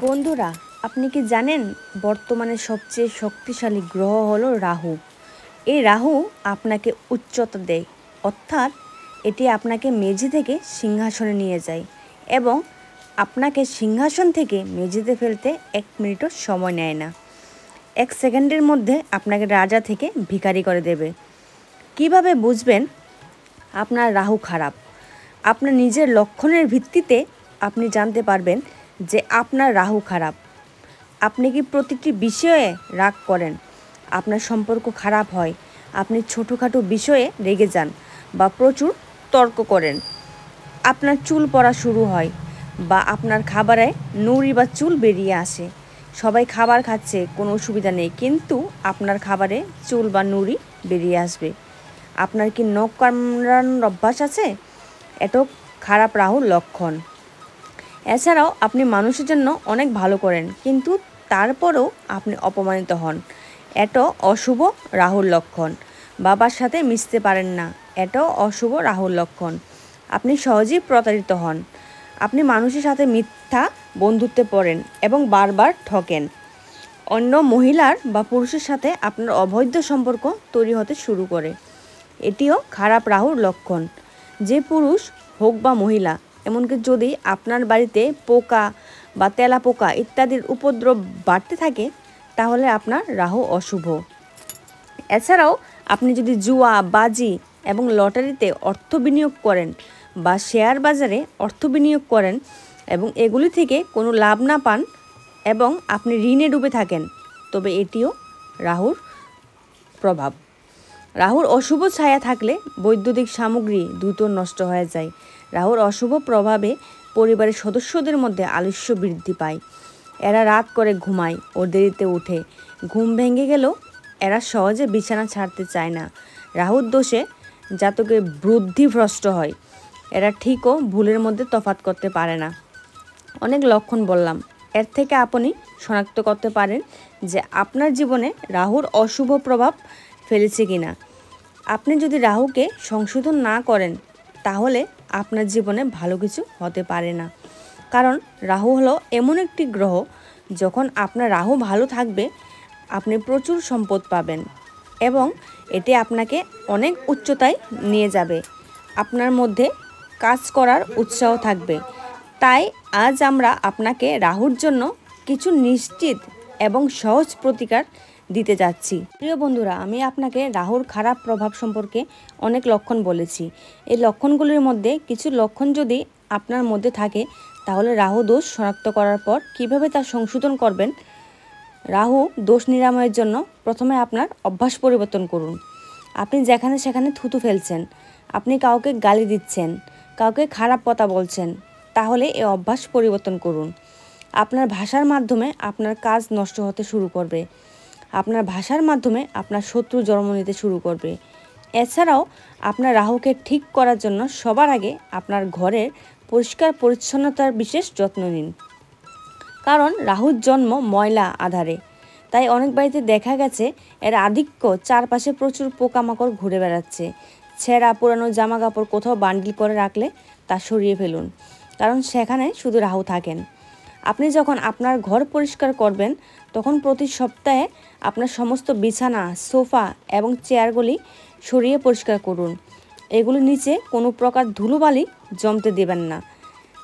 বন্ধুরা, আপনি কি জানেন বর্তমানে সবচেয়ে শক্তিশালী গ্রহ হলো রাহু। এই রাহু আপনাকে উচ্চতা দেয়, অর্থাৎ এটি আপনাকে মেঝে থেকে সিংহাসনে নিয়ে যায় এবং আপনাকে সিংহাসন থেকে মেঝেতে ফেলতে 1 মিনিটও সময় নেয় না। 1 সেকেন্ডের মধ্যে আপনাকে রাজা থেকে ভিখারি করে দেবে। কিভাবে বুঝবেন আপনার রাহু খারাপ? আপনার নিজের লক্ষণের ভিত্তিতে আপনি জানতে পারবেন যে আপনার রাহু খারাপ। আপনি কি প্রতিটি বিষয়ে রাগ করেন? আপনার সম্পর্ক খারাপ হয়? আপনি ছোটোখাটো বিষয়ে রেগে যান বা প্রচুর তর্ক করেন? আপনার চুল পড়া শুরু হয় বা আপনার খাবারে নুড়ি বা চুল বেরিয়ে আসে? সবাই খাবার খাচ্ছে, কোনো অসুবিধা নেই, কিন্তু আপনার খাবারে চুল বা নুড়ি বেরিয়ে আসবে। আপনার কি নখ কামড়ানোর অভ্যাস আছে? এটাও খারাপ রাহুর লক্ষণ। এছাড়াও আপনি মানুষের জন্য অনেক ভালো করেন, কিন্তু তারপরেও আপনি অপমানিত হন। এটাও অশুভ রাহুর লক্ষণ। বাবার সাথে মিশতে পারেন না, এটাও অশুভ রাহুর লক্ষণ। আপনি সহজেই প্রতারিত হন। আপনি মানুষের সাথে মিথ্যা বন্ধুত্বে পড়েন এবং বারবার ঠকেন। অন্য মহিলার বা পুরুষের সাথে আপনার অবৈধ সম্পর্ক তৈরি হতে শুরু করে। এটিও খারাপ রাহুর লক্ষণ। যে পুরুষ হোক বা মহিলা, এমনকি যদি আপনার বাড়িতে পোকা বা তেলাপোকা ইত্যাদির উপদ্রব বাড়তে থাকে, তাহলে আপনার রাহু অশুভ। এছাড়াও আপনি যদি জুয়া, বাজি এবং লটারিতে অর্থ বিনিয়োগ করেন বা শেয়ার বাজারে অর্থ বিনিয়োগ করেন এবং এগুলি থেকে কোনো লাভ না পান এবং আপনি ঋণে ডুবে থাকেন, তবে এটিও রাহুর প্রভাব। রাহুর অশুভ ছায়া থাকলে বৈদ্যুতিক সামগ্রী দ্রুত নষ্ট হয়ে যায়। রাহুর অশুভ প্রভাবে পরিবারের সদস্যদের মধ্যে আলস্য বৃদ্ধি পায়। এরা রাত করে ঘুমায় ও দেরিতে ওঠে। ঘুম ভেঙে গেলেও এরা সহজে বিছানা ছাড়তে চায় না। রাহুর দোষে জাতকের বুদ্ধিভ্রষ্ট হয়। এরা ঠিকও ভুলের মধ্যে তফাৎ করতে পারে না। অনেক লক্ষণ বললাম, এর থেকে আপনি শনাক্ত করতে পারেন যে আপনার জীবনে রাহুর অশুভ প্রভাব ফেলেছে কিনা। আপনি যদি রাহুকে সংশোধন না করেন, তাহলে আপনার জীবনে ভালো কিছু হতে পারে না। কারণ রাহু হলো এমন একটি গ্রহ, যখন আপনার রাহু ভালো থাকবে আপনি প্রচুর সম্পদ পাবেন এবং এটি আপনাকে অনেক উচ্চতায় নিয়ে যাবে। আপনার মধ্যে কাজ করার উৎসাহ থাকবে। তাই আজ আমরা আপনাকে রাহুর জন্য কিছু নিশ্চিত এবং সহজ প্রতিকার দিতে যাচ্ছি। প্রিয় বন্ধুরা, আমি আপনাকে রাহুর খারাপ প্রভাব সম্পর্কে অনেক লক্ষণ বলেছি। এই লক্ষণগুলির মধ্যে কিছু লক্ষণ যদি আপনার মধ্যে থাকে, তাহলে রাহু দোষ শনাক্ত করার পর কিভাবে তা সংশোধন করবেন। রাহু দোষ নিরাময়ের জন্য প্রথমে আপনার অভ্যাস পরিবর্তন করুন। আপনি যেখানে সেখানে থুতু ফেলছেন, আপনি কাউকে গালি দিচ্ছেন, কাউকে খারাপ কথা বলছেন, তাহলে এই অভ্যাস পরিবর্তন করুন। আপনার ভাষার মাধ্যমে আপনার কাজ নষ্ট হতে শুরু করবে। আপনার ভাষার মাধ্যমে আপনার শত্রু জন্ম নিতে শুরু করবে। এছাড়াও আপনার রাহুকে ঠিক করার জন্য সবার আগে আপনার ঘরের পরিষ্কার পরিচ্ছন্নতার বিশেষ যত্ন নিন। কারণ রাহুর জন্ম ময়লা আধারে, তাই অনেক বাড়িতে দেখা গেছে এর আধিক্য, চারপাশে প্রচুর পোকামাকড় ঘুরে বেড়াচ্ছে। ছেঁড়া পুরানো জামা কাপড় কোথাও বান্ডিল করে রাখলে তা সরিয়ে ফেলুন, কারণ সেখানে শুধু রাহু থাকেন। আপনি যখন আপনার ঘর পরিষ্কার করবেন, তখন প্রতি সপ্তাহে আপনার সমস্ত বিছানা, সোফা এবং চেয়ারগুলি সরিয়ে পরিষ্কার করুন। এগুলির নিচে কোনো প্রকার ধুলোবালি জমতে দেবেন না।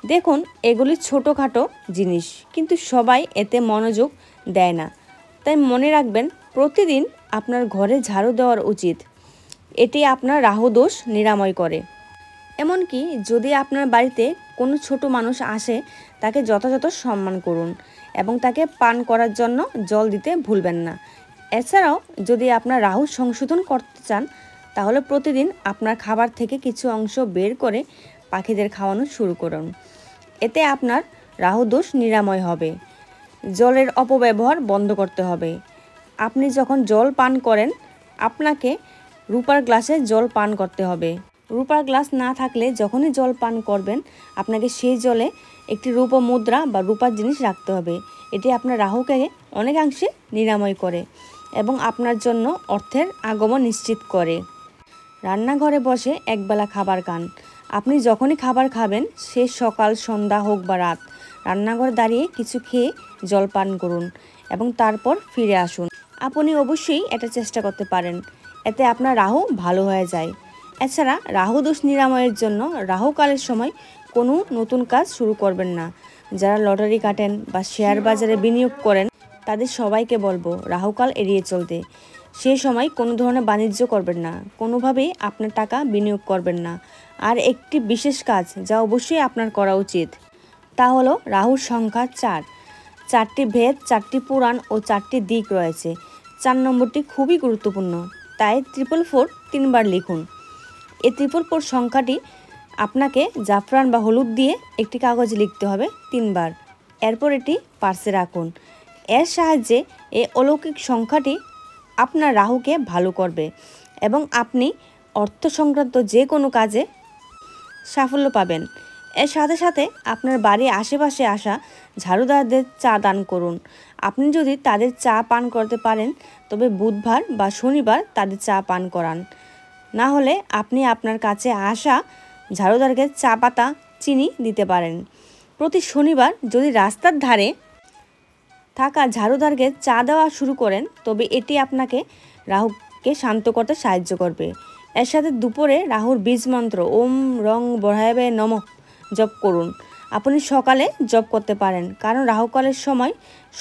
দেখুন, এগুলি ছোটোখাটো জিনিস, কিন্তু সবাই এতে মনোযোগ দেয় না। তাই মনে রাখবেন, প্রতিদিন আপনার ঘরে ঝাড়ু দেওয়ার উচিত। এটি আপনার রাহু দোষ নিরাময় করে। এমনকি যদি আপনার বাড়িতে কোনো ছোট মানুষ আসে, তাকে যথাযথ সম্মান করুন এবং তাকে পান করার জন্য জল দিতে ভুলবেন না। এছাড়াও যদি আপনার রাহু সংশোধন করতে চান, তাহলে প্রতিদিন আপনার খাবার থেকে কিছু অংশ বের করে পাখিদের খাওয়ানো শুরু করুন। এতে আপনার রাহু দোষ নিরাময় হবে। জলের অপব্যবহার বন্ধ করতে হবে। আপনি যখন জল পান করেন, আপনাকে রূপার গ্লাসে জল পান করতে হবে। রূপার গ্লাস না থাকলে যখনই জল পান করবেন, আপনাকে সেই জলে একটি রূপ মুদ্রা বা রূপার জিনিস রাখতে হবে। এটি আপনার রাহুকে অনেকাংশে নিরাময় করে এবং আপনার জন্য অর্থের আগমন নিশ্চিত করে। রান্নাঘরে বসে একবেলা খাবার খান। আপনি যখনই খাবার খাবেন, সে সকাল, সন্ধ্যা হোক বা রাত, রান্নাঘরে দাঁড়িয়ে কিছু খেয়ে জল পান করুন এবং তারপর ফিরে আসুন। আপনি অবশ্যই এটা চেষ্টা করতে পারেন, এতে আপনার রাহু ভালো হয়ে যায়। এছাড়া রাহু দোষ নিরাময়ের জন্য রাহুকালের সময় কোনো নতুন কাজ শুরু করবেন না। যারা লটারি কাটেন বা শেয়ার বাজারে বিনিয়োগ করেন তাদের সবাইকে বলবো রাহুকাল এড়িয়ে চলতে। সেই সময় কোনো ধরনের বাণিজ্য করবেন না, কোনোভাবেই আপনার টাকা বিনিয়োগ করবেন না। আর একটি বিশেষ কাজ যা অবশ্যই আপনার করা উচিত, তা হলো রাহুর সংখ্যা 4। 4টি ভেদ, 4টি পুরাণ ও 4টি দিক রয়েছে। 4 নম্বরটি খুবই গুরুত্বপূর্ণ, তাই 444 3বার লিখুন। এই 444 সংখ্যাটি আপনাকে জাফরান বা হলুদ দিয়ে একটি কাগজে লিখতে হবে 3বার। এরপর এটি পার্সে রাখুন। এর সাহায্যে এই অলৌকিক সংখ্যাটি আপনার রাহুকে ভালো করবে এবং আপনি অর্থ সংক্রান্ত যে কোনো কাজে সাফল্য পাবেন। এর সাথে সাথে আপনার বাড়ির আশেপাশে আসা ঝাড়ুদারদের চা দান করুন। আপনি যদি তাদের চা পান করতে পারেন তবে বুধবার বা শনিবার তাদের চা পান করান। না হলে আপনি আপনার কাছে আসা ঝাড়ুদারকে চা পাতা চিনি দিতে পারেন। প্রতি শনিবার যদি রাস্তার ধারে থাকা ঝাড়ুদারকে চা দেওয়া শুরু করেন তবে এটি আপনাকে রাহুকে শান্ত করতে সাহায্য করবে। এর সাথে দুপুরে রাহুর বীজ মন্ত্র ওম রং বড়াইবে নমঃ জপ করুন। আপনি সকালে জপ করতে পারেন, কারণ রাহুকালের সময়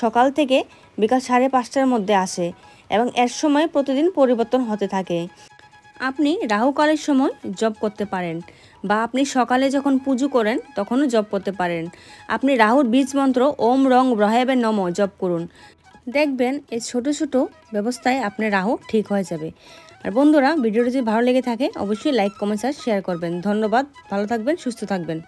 সকাল থেকে বিকাল 5:30টার মধ্যে আসে এবং এর সময় প্রতিদিন পরিবর্তন হতে থাকে। আপনি রাহুকালের সময় জপ করতে পারেন বা আপনি সকালে যখন পুজো করেন তখনও জপ করতে পারেন। আপনি রাহুর বীজ মন্ত্র ওম রং ব্রহাবে নমঃ জপ করুন, দেখবেন এই ছোট ছোট ব্যবস্থায় আপনার রাহু ঠিক হয়ে যাবে। আর বন্ধুরা, ভিডিওটি যদি ভালো লেগে থাকে অবশ্যই লাইক, কমেন্ট আর শেয়ার করবেন। ধন্যবাদ, ভালো থাকবেন, সুস্থ থাকবেন।